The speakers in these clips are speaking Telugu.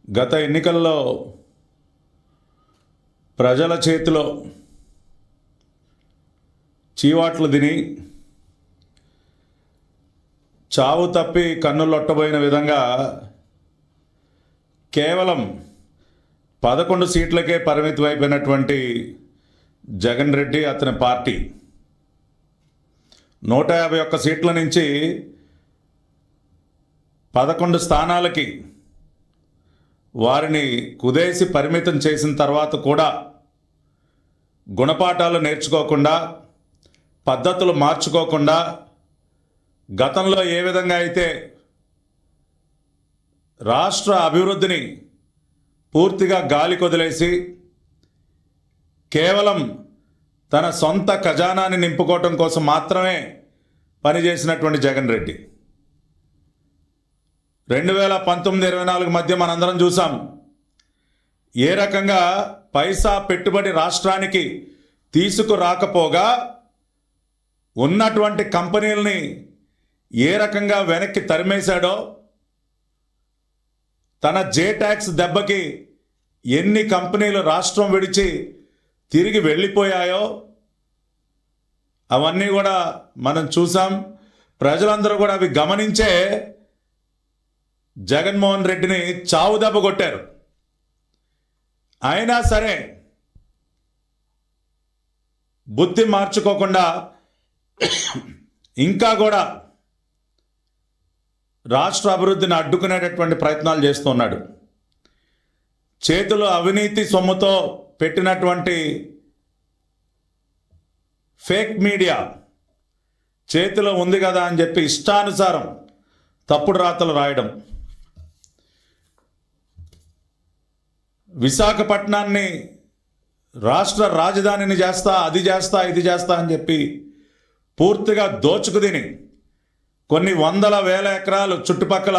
గత ఎన్నికల్లో ప్రజల చేతిలో చీవాట్లు తిని చావు తప్పి కన్నులొట్టబోయిన విధంగా కేవలం 11 సీట్లకే పరిమితమైపోయినటువంటి జగన్ రెడ్డి అతని పార్టీ 151 సీట్ల నుంచి 11 స్థానాలకి వారిని కుదేసి పరిమితం చేసిన తర్వాత కూడా గుణపాఠాలు నేర్చుకోకుండా, పద్ధతులు మార్చుకోకుండా, గతంలో ఏ విధంగా అయితే రాష్ట్ర అభివృద్ధిని పూర్తిగా గాలి కొదిలేసి కేవలం తన సొంత ఖజానాన్ని నింపుకోవటం కోసం మాత్రమే పనిచేసినటువంటి జగన్ రెడ్డి 2019-24 మధ్య మనందరం చూసాం ఏ రకంగా పైసా పెట్టుబడి రాష్ట్రానికి తీసుకురాకపోగా ఉన్నటువంటి కంపెనీలని ఏ రకంగా వెనక్కి తరిమేశాడో, తన జే ట్యాక్స్ దెబ్బకి ఎన్ని కంపెనీలు రాష్ట్రం విడిచి తిరిగి వెళ్ళిపోయాయో అవన్నీ కూడా మనం చూసాం. ప్రజలందరూ కూడా అవి గమనించే జగన్మోహన్ రెడ్డిని చావు దెబ్బ కొట్టారు. అయినా సరే బుద్ధి మార్చుకోకుండా ఇంకా కూడా రాష్ట్ర అభివృద్ధిని అడ్డుకునేటటువంటి ప్రయత్నాలు చేస్తున్నాడు. చేతులు అవినీతి సొమ్ముతో పెట్టినటువంటి ఫేక్ మీడియా చేతిలో ఉంది కదా అని చెప్పి ఇష్టానుసారం తప్పుడు రాతలు రాయడం, విశాఖపట్నాన్ని రాష్ట్ర రాజధానిని చేస్తా, అది చేస్తా, ఇది చేస్తా అని చెప్పి పూర్తిగా దోచుకుదిని కొన్ని వందల వేల ఎకరాలు చుట్టుపక్కల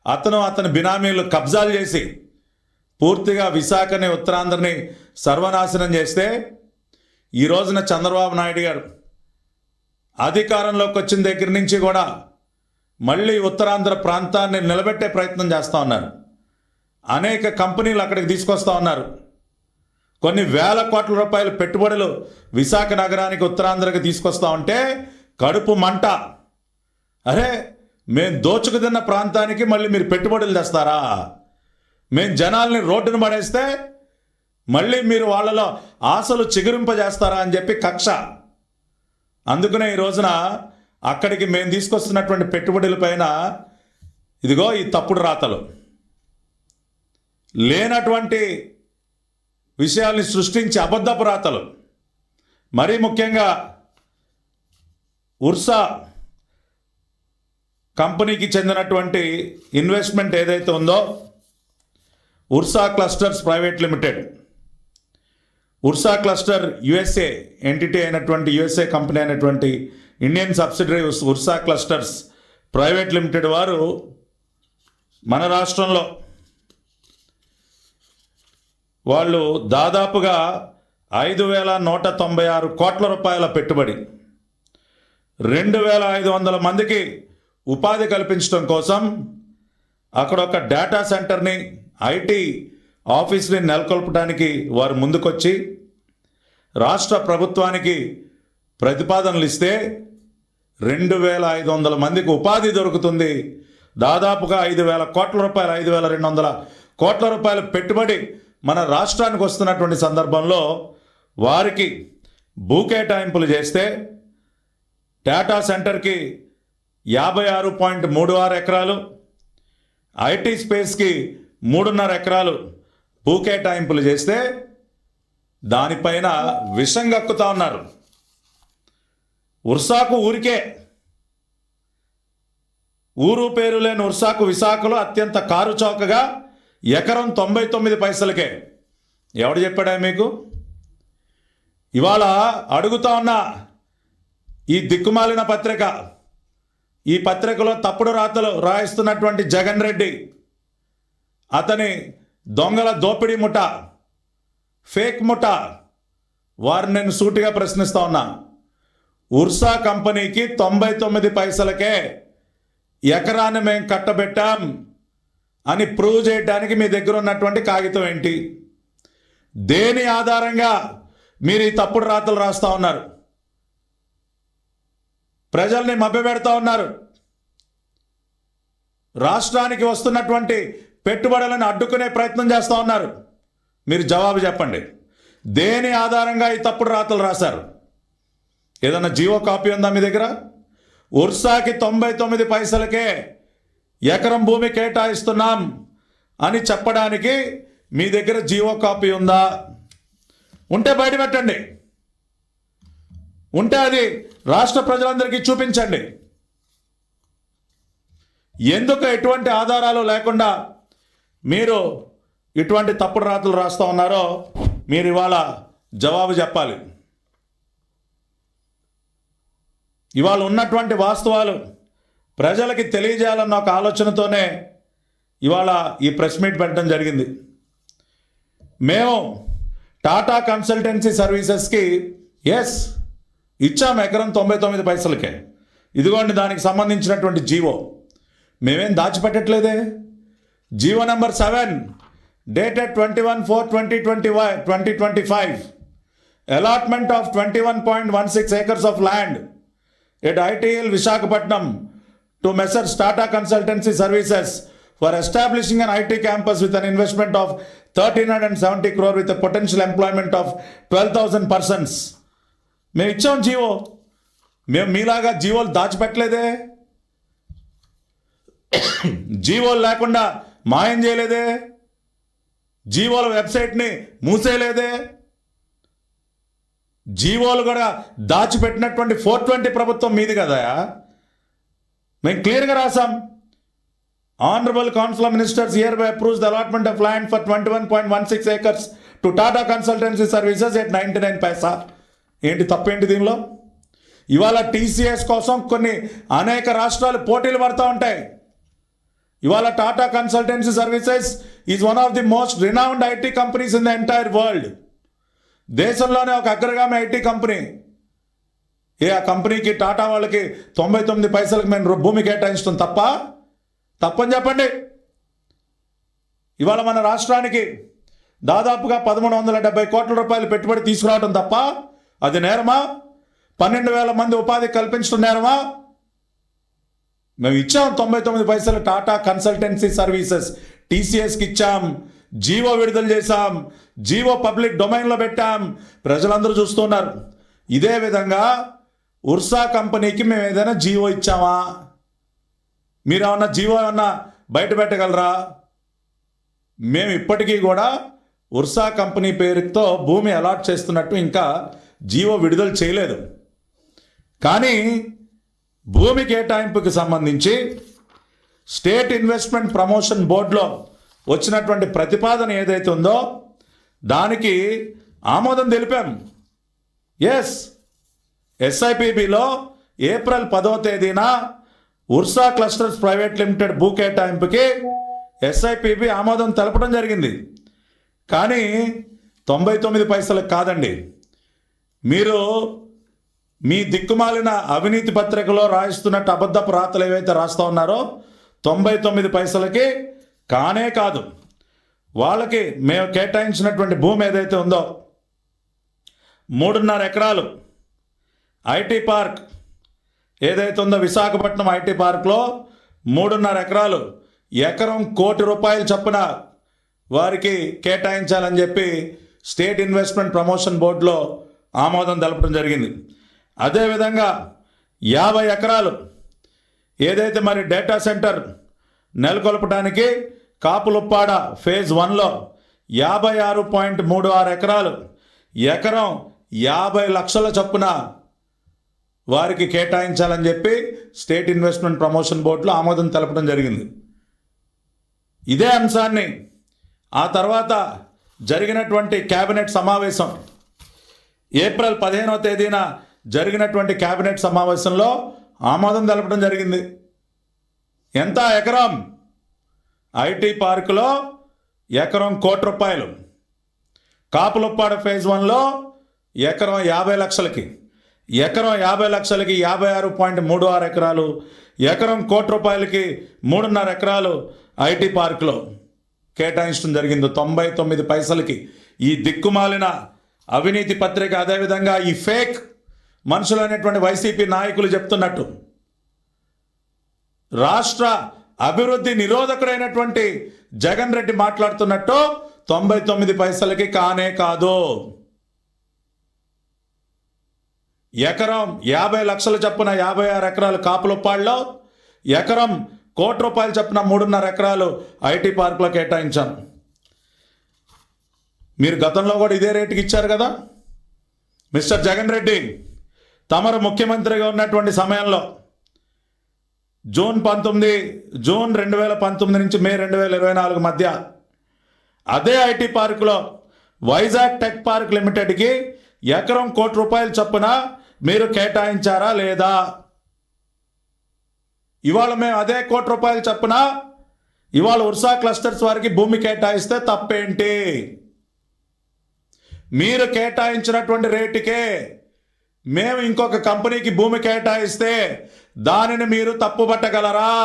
అతని బినామీలు కబ్జాలు చేసి పూర్తిగా విశాఖని, ఉత్తరాంధ్రని సర్వనాశనం చేస్తే ఈ రోజున చంద్రబాబు నాయుడు గారు అధికారంలోకి వచ్చిన దగ్గర నుంచి కూడా మళ్ళీ ఉత్తరాంధ్ర ప్రాంతాన్ని నిలబెట్టే ప్రయత్నం చేస్తూ ఉన్నారు. అనేక కంపెనీలు అక్కడికి తీసుకొస్తూ ఉన్నారు. కొన్ని వేల కోట్ల రూపాయల పెట్టుబడులు విశాఖ నగరానికి, ఉత్తరాంధ్రకి తీసుకొస్తూ ఉంటే కడుపు మంట. అరే, మేము దోచుకు తిన్న ప్రాంతానికి మళ్ళీ మీరు పెట్టుబడులు తెస్తారా? మేము జనాల్ని రోడ్డును పడేస్తే మళ్ళీ మీరు వాళ్ళలో ఆశలు చిగురింపజేస్తారా అని చెప్పి కక్ష. అందుకనే ఈ రోజున అక్కడికి మేము తీసుకొస్తున్నటువంటి పెట్టుబడుల పైన ఇదిగో ఈ తప్పుడు రాతలు, లేనటువంటి విషయాల్ని సృష్టించి అబద్ధపు రాతలు. మరీ ముఖ్యంగా ఉర్సా కంపెనీకి చెందినటువంటి ఇన్వెస్ట్మెంట్ ఏదైతే ఉందో, Ursa clusters private limited, Ursa cluster USA entity అయినటువంటి, యుఎస్ఏ కంపెనీ అయినటువంటి Indian subsidiary Ursa clusters private limited వారు మన రాష్ట్రంలో వాళ్ళు దాదాపుగా 5,196 కోట్ల రూపాయల పెట్టుబడి, 2,500 మందికి ఉపాధి కల్పించడం కోసం అక్కడ ఒక డేటా సెంటర్ని, ఐటీ ఆఫీస్ని నెలకొల్పడానికి వారు ముందుకొచ్చి రాష్ట్ర ప్రభుత్వానికి ప్రతిపాదనలు ఇస్తే 2,500 మందికి ఉపాధి దొరుకుతుంది. దాదాపుగా 5,000 కోట్ల రూపాయలు, 5,200 కోట్ల రూపాయల పెట్టుబడి మన రాష్ట్రానికి వస్తున్నటువంటి సందర్భంలో వారికి భూకేటాయింపులు చేస్తే డేటా సెంటర్కి 56.36 ఎకరాలు, ఐటీ స్పేస్కి 3.5 ఎకరాలు భూకేటాయింపులు చేస్తే దానిపైన విషం కక్కుతా ఉన్నారు. ఉర్సాకు ఊరికే ఊరు పేరు లేని ఉర్సాకు విశాఖలో అత్యంత కారు చౌకగా ఎకరం 99 పైసలకే. ఎవడు చెప్పాడా మీకు? ఇవాళ అడుగుతా ఉన్నా, ఈ దిక్కుమాలిన పత్రిక, ఈ పత్రికలో తప్పుడు రాతలు రాయిస్తున్నటువంటి జగన్ రెడ్డి, అతని దొంగల దోపిడీ ముఠ, ఫేక్ ముఠ, వారిని నేను సూటిగా ప్రశ్నిస్తా ఉన్నా. ఉర్సా కంపెనీకి 99 పైసలకే ఎకరాన్ని మేము కట్టబెట్టాం అని ప్రూవ్ చేయడానికి మీ దగ్గర ఉన్నటువంటి కాగితం ఏంటి? దేని ఆధారంగా మీరు ఈ తప్పుడు రాతలు రాస్తూ ఉన్నారు? ప్రజల్ని మభ్యపెడతా ఉన్నారు. రాష్ట్రానికి వస్తున్నటువంటి పెట్టుబడులను అడ్డుకునే ప్రయత్నం చేస్తూ ఉన్నారు. మీరు జవాబు చెప్పండి. దేని ఆధారంగా ఈ తప్పుడు రాతలు రాశారు? ఏదన్నా జీవో కాపీ ఉందా మీ దగ్గర? ఉర్సాకి 99 పైసలకే ఎకరం భూమి కేటాయిస్తున్నాం అని చెప్పడానికి మీ దగ్గర జీవో కాపీ ఉందా? ఉంటే బయట పెట్టండి. ఉంటే అది రాష్ట్ర ప్రజలందరికీ చూపించండి. ఎందుకు ఎటువంటి ఆధారాలు లేకుండా మీరు ఇటువంటి తప్పుడు రాతలు రాస్తూ ఉన్నారో మీరు ఇవాళ జవాబు చెప్పాలి. ఇవాళ ఉన్నటువంటి వాస్తవాలు ప్రజలకి తెలియజేయాలన్న ఒక ఆలోచనతోనే ఇవాళ ఈ ప్రెస్ మీట్ పెట్టడం జరిగింది. మేము టాటా కన్సల్టెన్సీ సర్వీసెస్కి ఇచ్చాము ఎకరం 99 పైసలకే. ఇదిగోండి దానికి సంబంధించినటువంటి జీవో. మేమేం దాచిపెట్టట్లేదే. GO number 7 dated 21/4/2025 allotment of 21.16 acres of land at ITL Visakhapatnam to Messrs Tata Consultancy Services for establishing an IT campus with an investment of 1,370 crore with a potential employment of 12,000 persons. మేము ఇచ్చాం జీవో. మేము మీలాగా జీవోలు దాచిపెట్టలేదే. జీవోలు లేకుండా మాయం చేయలేదే. జీవోల వెబ్సైట్ని మూసేయలేదే. జీవోలు కూడా దాచిపెట్టినటువంటి 420 ప్రభుత్వం మీది కదా. మేము క్లియర్గా రాసాం. Honourable council of ministers here by approves the allotment of land for 21.16 acres to Tata consultancy services at 99 పైసా. ఏంటి తప్పేంటి దీనిలో? ఇవాళ టీసీఎస్ కోసం అనేక రాష్ట్రాలు పోటీలు పడుతూ ఉంటాయి. ఇవాళ Tata consultancy services is one of the most renowned IT companies in the entire world. దేశంలోనే ఒక అగ్రగామి ఐటీ కంపెనీ. ఆ కంపెనీకి టాటా వాళ్ళకి 99 పైసలకు మేము భూమి కేటాయించడం తప్పని చెప్పండి. ఇవాళ మన రాష్ట్రానికి దాదాపుగా 1,370 కోట్ల రూపాయలు పెట్టుబడి తీసుకురావడం తప్ప అది నేరమా? 12,000 మంది ఉపాధి కల్పించడం నేరమా? మేము ఇచ్చాం 99 పైసలు టాటా కన్సల్టెన్సీ సర్వీసెస్ టీసీఎస్కి ఇచ్చాం. జీవో విడుదల చేశాం. జీవో పబ్లిక్ డొమైన్లో పెట్టాం. ప్రజలందరూ చూస్తున్నారు. ఇదే విధంగా ఉర్సా కంపెనీకి మేము ఏదైనా జీవో ఇచ్చామా? మీరు ఏమన్నా జీవో ఏమన్నా బయట పెట్టగలరా? మేము ఇప్పటికీ కూడా ఉర్సా కంపెనీ పేరుతో భూమి అలాట్ చేస్తున్నట్టు ఇంకా జీవో విడుదల చేయలేదు. కానీ భూమి కేటాయింపుకి సంబంధించి స్టేట్ ఇన్వెస్ట్మెంట్ ప్రమోషన్ బోర్డులో వచ్చినటువంటి ప్రతిపాదన ఏదైతే ఉందో దానికి ఆమోదం తెలిపాం. ఎస్ఐపిబిలో ఏప్రిల్ 10వ తేదీన ఉర్సా క్లస్టర్స్ ప్రైవేట్ లిమిటెడ్ భూ కేటాయింపుకి ఎస్ఐపిబి ఆమోదం తెలపడం జరిగింది. కానీ 99 పైసలకు కాదండి. మీరు మీ దిక్కుమాలిన అవినీతి పత్రికలో రాయిస్తున్నట్టు అబద్ధపు రాతలు ఏవైతే రాస్తూ ఉన్నారో 99 పైసలకి కానే కాదు. వాళ్ళకి మేము కేటాయించినటువంటి భూమి ఏదైతే ఉందో 3.5 ఎకరాలు ఐటీ పార్క్ ఏదైతే ఉందో విశాఖపట్నం ఐటీ పార్క్లో 3.5 ఎకరాలు ఎకరం ₹1 కోటి చొప్పున వారికి కేటాయించాలని చెప్పి స్టేట్ ఇన్వెస్ట్మెంట్ ప్రమోషన్ బోర్డులో ఆమోదం తెలపడం జరిగింది. అదేవిధంగా 50 ఎకరాలు ఏదైతే మరి డేటా సెంటర్ నెలకొల్పడానికి కాపులుప్పాడ ఫేజ్ 1లో 56.36 ఎకరాలు ఎకరం 50 లక్షల చొప్పున వారికి కేటాయించాలని చెప్పి స్టేట్ ఇన్వెస్ట్మెంట్ ప్రమోషన్ బోర్డులో ఆమోదం తెలపడం జరిగింది. ఇదే అంశాన్ని ఆ తర్వాత జరిగినటువంటి కేబినెట్ సమావేశం ఏప్రిల్ 15వ తేదీన జరిగినటువంటి కేబినెట్ సమావేశంలో ఆమోదం తెలపడం జరిగింది. ఎంత ఎకరం? ఐటీ పార్కులో ఎకరం ₹1 కోటి, కాపులుప్పాడ ఫేజ్ 1లో ఎకరం 50 లక్షలకి, ఎకరం 50 లక్షలకి 56.36 ఎకరాలు, ఎకరం ₹1 కోటికి 3.5 ఎకరాలు ఐటీ పార్కులో కేటాయించడం జరిగింది 99 పైసలకి. ఈ దిక్కుమాలిన అవినీతి పత్రిక, అదేవిధంగా ఈ ఫేక్ మనుషులు అనేటువంటి వైసీపీ నాయకులు చెప్తున్నట్టు రాష్ట్ర అభివృద్ధి నిరోధకుడైనటువంటి జగన్ రెడ్డి మాట్లాడుతున్నట్టు 99 పైసలకి కానే కాదు. ఎకరం 50 లక్షల చొప్పున 56 ఎకరాలు కాపులపాడులో, ఎకరం ₹1,00,00,000 చొప్పున 3.5 ఎకరాలు ఐటీ పార్కులో కేటాయించాను. మీరు గతంలో కూడా ఇదే రేటుకి ఇచ్చారు కదా. మిస్టర్ జగన్ రెడ్డి, తమరు ముఖ్యమంత్రిగా ఉన్నటువంటి సమయంలో జూన్ 2019 నుంచి మే 2024 మధ్య అదే ఐటీ పార్కులో వైజాగ్ టెక్ పార్క్ లిమిటెడ్కి ఎకరం ₹1,00,00,000 చొప్పున మీరు కేటాయించారా లేదా? ఇవాళ మేము అదే ₹1,00,00,000 చొప్పున ఇవాళ ఉర్సా క్లస్టర్స్ వారికి భూమి కేటాయిస్తే తప్పేంటి? మీరు కేటాయించినటువంటి రేటుకే మేము ఇంకొక కంపెనీకి భూమి కేటాయిస్తే దానిని మీరు తప్పుపట్టగలరా?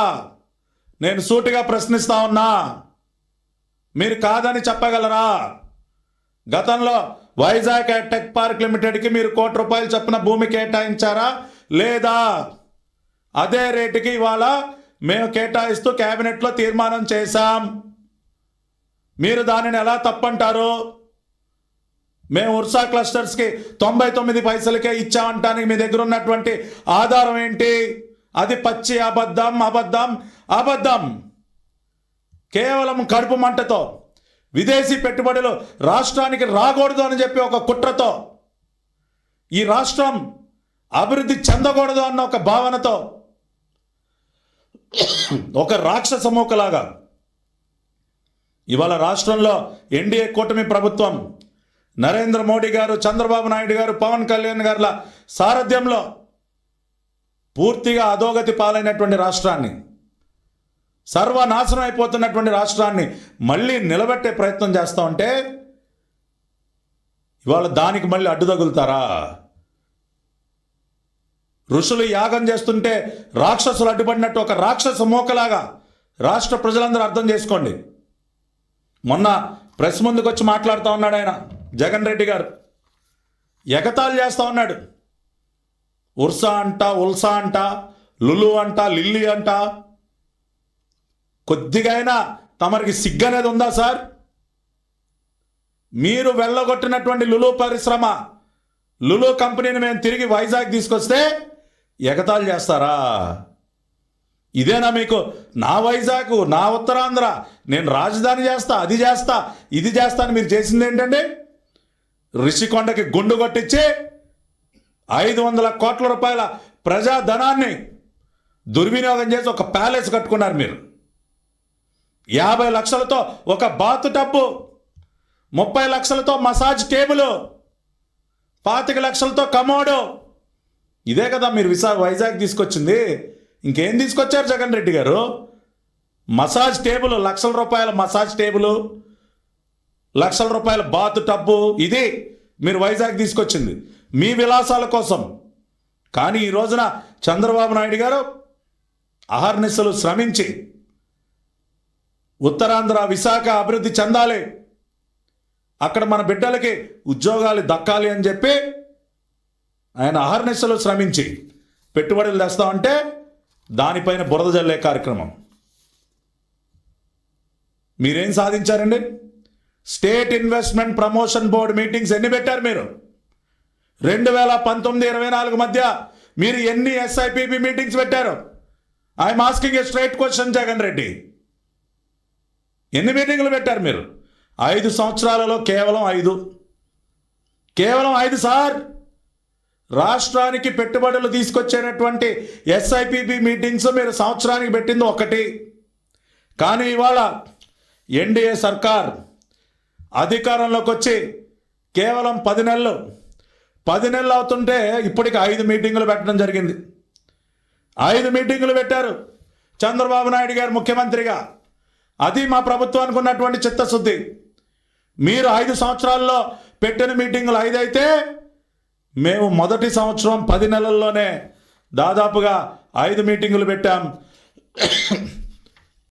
నేను సూటిగా ప్రశ్నిస్తా ఉన్నా. మీరు కాదని చెప్పగలరా? గతంలో వైజాగ్ టెక్ పార్క్ లిమిటెడ్కి మీరు ₹1,00,00,000 చొప్పున భూమి కేటాయించారా లేదా? అదే రేటుకి ఇవాళ మేము కేటాయిస్తూ క్యాబినెట్లో తీర్మానం చేశాం. మీరు దానిని ఎలా తప్పంటారు? మేము ఉర్సా క్లస్టర్స్కి 99 పైసలకే ఇచ్చామంటానికి మీ దగ్గర ఉన్నటువంటి ఆధారం ఏంటి? అది పచ్చి అబద్ధం, అబద్ధం, అబద్ధం. కేవలం కడుపు మంటతో విదేశీ పెట్టుబడులు రాష్ట్రానికి రాకూడదు అని చెప్పి ఒక కుట్రతో, ఈ రాష్ట్రం అభివృద్ధి చెందకూడదు అన్న ఒక భావనతో, ఒక రాక్షస మూకలాగా ఇవాళ రాష్ట్రంలో ఎన్డీఏ కూటమి ప్రభుత్వం నరేంద్ర మోడీ గారు, చంద్రబాబు నాయుడు గారు, పవన్ కళ్యాణ్ గారుల సారథ్యంలో పూర్తిగా అధోగతి పాలైనటువంటి రాష్ట్రాన్ని, సర్వనాశనం అయిపోతున్నటువంటి రాష్ట్రాన్ని మళ్ళీ నిలబెట్టే ప్రయత్నం చేస్తూ ఉంటే ఇవాళ దానికి మళ్ళీ అడ్డు తగులుతారా? ఋషులు యాగం చేస్తుంటే రాక్షసులు అడ్డుపడినట్టు ఒక రాక్షస మోకలాగా రాష్ట్ర ప్రజలందరూ అర్థం చేసుకోండి. మొన్న ప్రెస్ ముందుకు వచ్చి మాట్లాడుతూ ఉన్నాడు ఆయన జగన్ రెడ్డి గారు. ఎగతాళి చేస్తూ ఉన్నాడు. ఉర్సా అంట, ఉల్సా అంట, లులు అంట, లిల్లీ అంట. కొద్దిగా అయినా తమరికి సిగ్గనేది ఉందా సార్? మీరు వెళ్ళగొట్టినటువంటి లులు పరిశ్రమ, లులు కంపెనీని మేము తిరిగి వైజాగ్ తీసుకొస్తే ఎగతాళి చేస్తారా? ఇదేనా మీకు నా వైజాగ్, నా ఉత్తరాంధ్ర, నేను రాజధాని చేస్తా, అది చేస్తా, ఇది చేస్తా అని మీరు చేసింది ఏంటండి? రిషికొండకి గుండు కొట్టించి 500 కోట్ల రూపాయల ప్రజాధనాన్ని దుర్వినియోగం చేసి ఒక ప్యాలెస్ కట్టుకున్నారు మీరు. 50 లక్షలతో ఒక బాతు టబ్బు, 30 లక్షలతో మసాజ్ టేబుల్, 25 లక్షలతో కమోడు. ఇదే కదా మీరు వైజాగ్ తీసుకొచ్చింది. ఇంకేం తీసుకొచ్చారు జగన్ రెడ్డి గారు? మసాజ్ టేబుల్, లక్షల రూపాయల మసాజ్ టేబుల్, లక్షల రూపాయల బాతు టబ్బు, ఇది మీరు వైజాగ్ తీసుకొచ్చింది మీ విలాసాల కోసం. కానీ ఈ రోజున చంద్రబాబు నాయుడు గారు అహర్నిశలు శ్రమించి ఉత్తరాంధ్ర, విశాఖ అభివృద్ధి చెందాలి, అక్కడ మన బిడ్డలకి ఉద్యోగాలు దక్కాలి అని చెప్పి ఆయన అహర్నిశలు శ్రమించి పెట్టుబడులు తెస్తామంటే దానిపైన బురద జల్లే కార్యక్రమం. మీరేం సాధించారండి? State investment promotion board meetings ఎన్ని పెట్టారు మీరు? 2019-24 మధ్య మీరు ఎన్ని ఎస్ఐపిబి మీటింగ్స్ పెట్టారు? I'm asking a straight question Jagan Reddy. ఎన్ని మీటింగులు పెట్టారు మీరు? 5 సంవత్సరాలలో కేవలం 5 సార్. రాష్ట్రానికి పెట్టుబడులు తీసుకొచ్చేటటువంటి ఎస్ఐపిబి మీటింగ్స్ మీరు సంవత్సరానికి పెట్టింది 1. కానీ ఇవాళ ఎన్డీఏ సర్కార్ అధికారంలోకి వచ్చి కేవలం 10 నెలలు అవుతుంటే ఇప్పటికి 5 మీటింగులు పెట్టడం జరిగింది. 5 మీటింగులు పెట్టారు చంద్రబాబు నాయుడు గారు ముఖ్యమంత్రిగా. అది మా ప్రభుత్వానికి ఉన్నటువంటి చిత్తశుద్ధి. మీరు 5 సంవత్సరాల్లో పెట్టిన మీటింగులు 5 అయితే మేము మొదటి సంవత్సరం 10 నెలల్లోనే దాదాపుగా 5 మీటింగులు పెట్టాం.